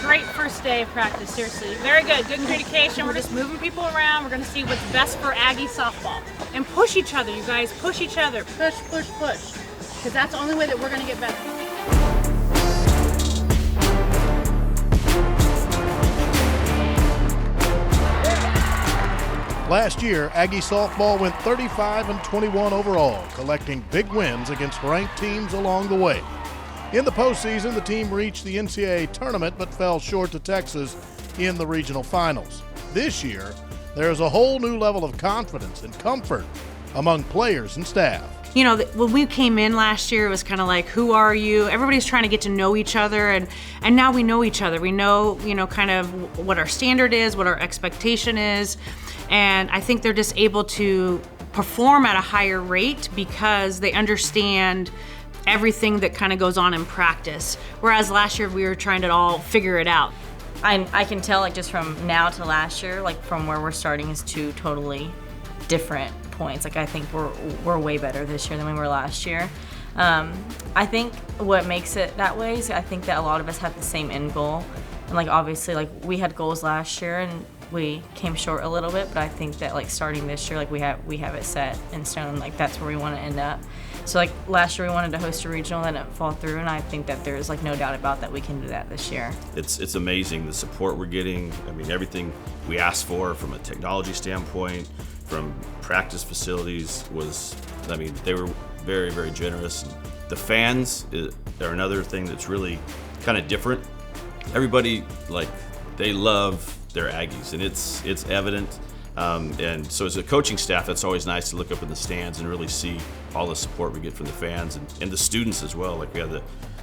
great first day of practice, seriously. Very good. Good communication. We're just moving people around. We're going to see what's best for Aggie softball. And push each other, you guys. Push each other. Push, push, push. Because that's the only way that we're going to get better. Last year, Aggie softball went 35-21 overall, collecting big wins against ranked teams along the way. In the postseason, the team reached the NCAA tournament but fell short to Texas in the regional finals. This year, there's a whole new level of confidence and comfort among players and staff. You know, when we came in last year, it was kind of like, who are you? Everybody's trying to get to know each other, and now we know each other. We know, kind of what our standard is, what our expectation is, and I think they're just able to perform at a higher rate because they understand everything that kind of goes on in practice. Whereas last year, we were trying to all figure it out. I can tell, like, just from now to last year, like, from where we're starting is two totally different points. Like, I think we're way better this year than we were last year. I think what makes it that way is I think that a lot of us have the same end goal. And, like, obviously, like, we had goals last year and we came short a little bit, but I think that, like, starting this year, like, we have it set in stone. Like, that's where we want to end up. So, like, last year we wanted to host a regional, that didn't fall through, and I think that there's, like, no doubt about that we can do that this year. It's amazing the support we're getting. I mean, everything we asked for from a technology standpoint, from practice facilities they were very, very generous. The fans are another thing that's really kind of different. Everybody, like, they love their Aggies, and it's evident. And so as a coaching staff, that's always nice to look up in the stands and really see all the support we get from the fans and the students as well. Like, we have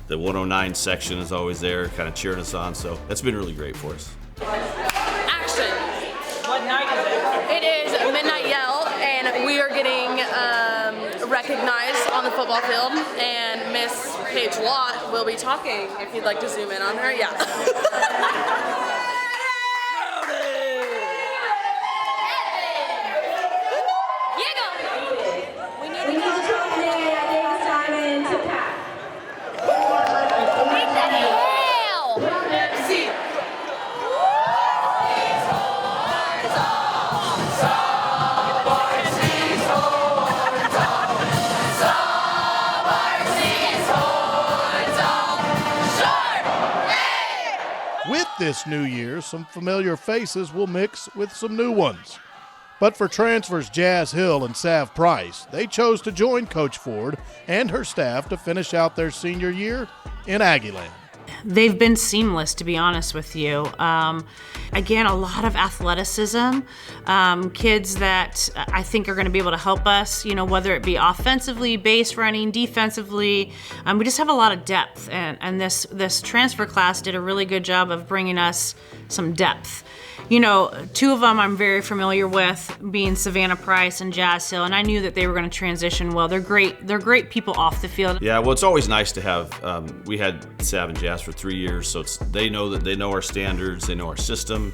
the 109 section is always there kind of cheering us on, so that's been really great for us. Action. What night is it? It is Midnight Yell, and we are getting recognized on the football field, and Miss Paige Lott will be talking, if you'd like to zoom in on her. Yeah. With this new year, some familiar faces will mix with some new ones. But for transfers Jazz Hill and Sav Price, they chose to join Coach Ford and her staff to finish out their senior year in Aggieland. They've been seamless, to be honest with you. Again, a lot of athleticism, kids that I think are going to be able to help us, whether it be offensively, base running, defensively. We just have a lot of depth, and this transfer class did a really good job of bringing us some depth. Two of them I'm very familiar with, being Savannah Price and Jazz Hill, and I knew that they were going to transition well. They're great people off the field. Yeah, well, it's always nice to have, we had Sav and Jazz for 3 years, so they know our standards, they know our system.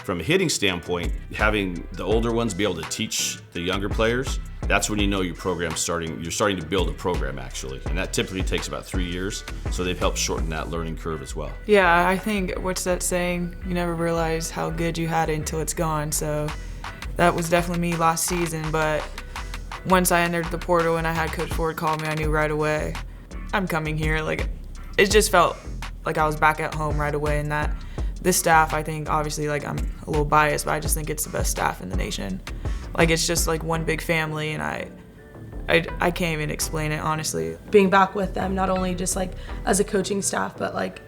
From a hitting standpoint, having the older ones be able to teach the younger players, that's when you know your program's you're starting to build a program, actually. And that typically takes about 3 years, so they've helped shorten that learning curve as well. Yeah, I think, what's that saying? You never realize how good you had it until it's gone. So that was definitely me last season, but once I entered the portal and I had Coach Ford call me, I knew right away, I'm coming here. Like, it just felt like I was back at home right away, and that this staff, I think, obviously, like, I'm a little biased, but I just think it's the best staff in the nation. Like, it's just like one big family, and I can't even explain it, honestly. Being back with them, not only just like as a coaching staff, but like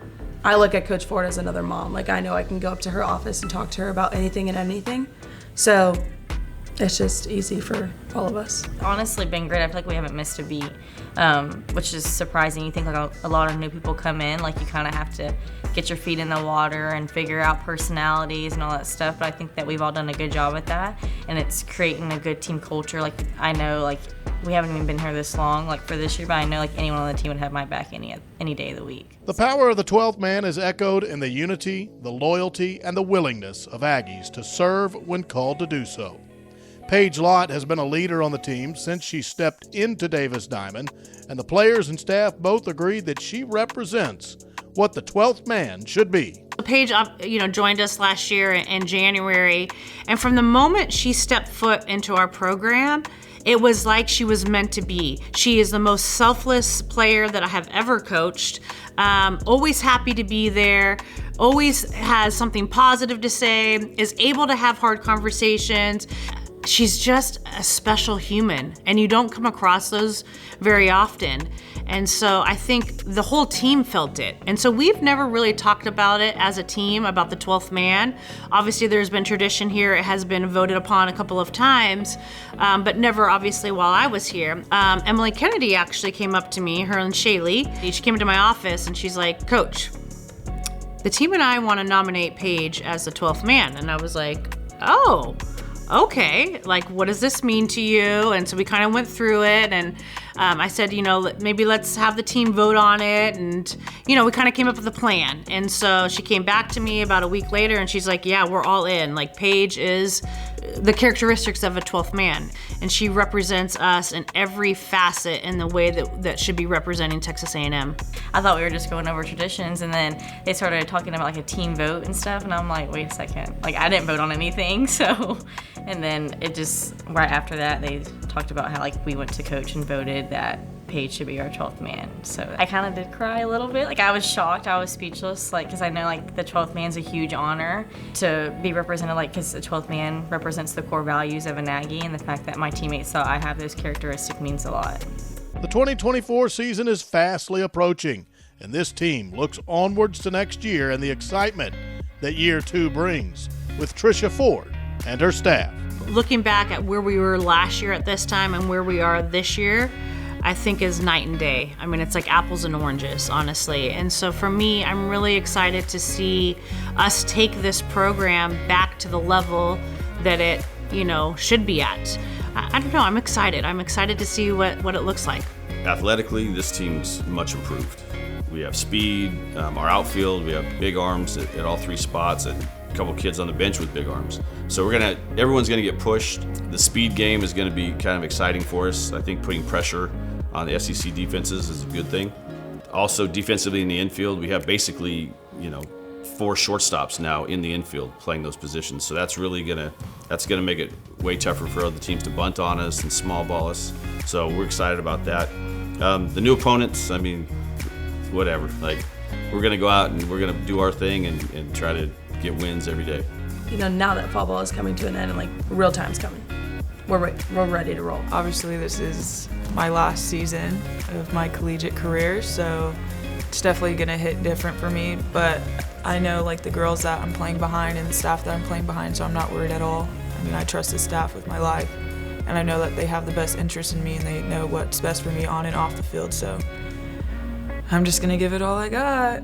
I look at Coach Ford as another mom. Like, I know I can go up to her office and talk to her about anything and anything. So it's just easy for all of us. Honestly, been great. I feel like we haven't missed a beat, which is surprising. You think, like, a lot of new people come in, like, you kind of have to get your feet in the water and figure out personalities and all that stuff, but I think that we've all done a good job at that, and it's creating a good team culture. Like, I know, like, we haven't even been here this long, like, for this year, but I know, like, anyone on the team would have my back any day of the week. The power of the 12th man is echoed in the unity, the loyalty, and the willingness of Aggies to serve when called to do so. Paige Lott has been a leader on the team since she stepped into Davis Diamond, and the players and staff both agreed that she represents what the 12th man should be. Paige, joined us last year in January, and from the moment she stepped foot into our program, it was like she was meant to be. She is the most selfless player that I have ever coached. Always happy to be there, always has something positive to say, is able to have hard conversations. She's just a special human, and you don't come across those very often. And so I think the whole team felt it. And so we've never really talked about it as a team, about the 12th man. Obviously there's been tradition here. It has been voted upon a couple of times, but never obviously while I was here. Emily Kennedy actually came up to me, her and Shaylee. She came into my office and she's like, Coach, the team and I want to nominate Paige as the 12th man. And I was like, oh, okay, like what does this mean to you? And so we kind of went through it, and I said, maybe let's have the team vote on it, and we kind of came up with a plan. And so she came back to me about a week later, and she's like, yeah, we're all in. Like, Paige is the characteristics of a 12th man, and she represents us in every facet in the way that should be representing Texas A&M. I thought we were just going over traditions, and then they started talking about like a team vote and stuff, and I'm like, wait a second, like I didn't vote on anything, so. And then it just, right after that, they talked about how like we went to coach and voted that Paige should be our 12th man. So I kind of did cry a little bit. Like I was shocked, I was speechless, like because I know like the 12th man's a huge honor to be represented, like because the 12th man represents the core values of an Aggie, and the fact that my teammates thought I have those characteristics means a lot. The 2024 season is fastly approaching, and this team looks onwards to next year and the excitement that year 2 brings with Tricia Ford and her staff. Looking back at where we were last year at this time and where we are this year, I think is night and day. I mean, it's like apples and oranges, honestly. And so for me, I'm really excited to see us take this program back to the level that it, should be at. I don't know, I'm excited. I'm excited to see what it looks like. Athletically, this team's much improved. We have speed, our outfield, we have big arms at all 3 spots, and a couple kids on the bench with big arms. So everyone's gonna get pushed. The speed game is gonna be kind of exciting for us. I think putting pressure on the SEC defenses is a good thing. Also defensively in the infield, we have basically, 4 shortstops now in the infield playing those positions. So that's gonna make it way tougher for other teams to bunt on us and small ball us. So we're excited about that. The new opponents, I mean, whatever. Like, we're gonna go out and we're gonna do our thing and try to get wins every day. Now that fall ball is coming to an end and like real time's coming, we're ready to roll. Obviously, this is my last season of my collegiate career, so it's definitely gonna hit different for me. But I know like the girls that I'm playing behind and the staff that I'm playing behind, so I'm not worried at all. I mean, I trust the staff with my life, and I know that they have the best interest in me and they know what's best for me on and off the field. So I'm just gonna give it all I got.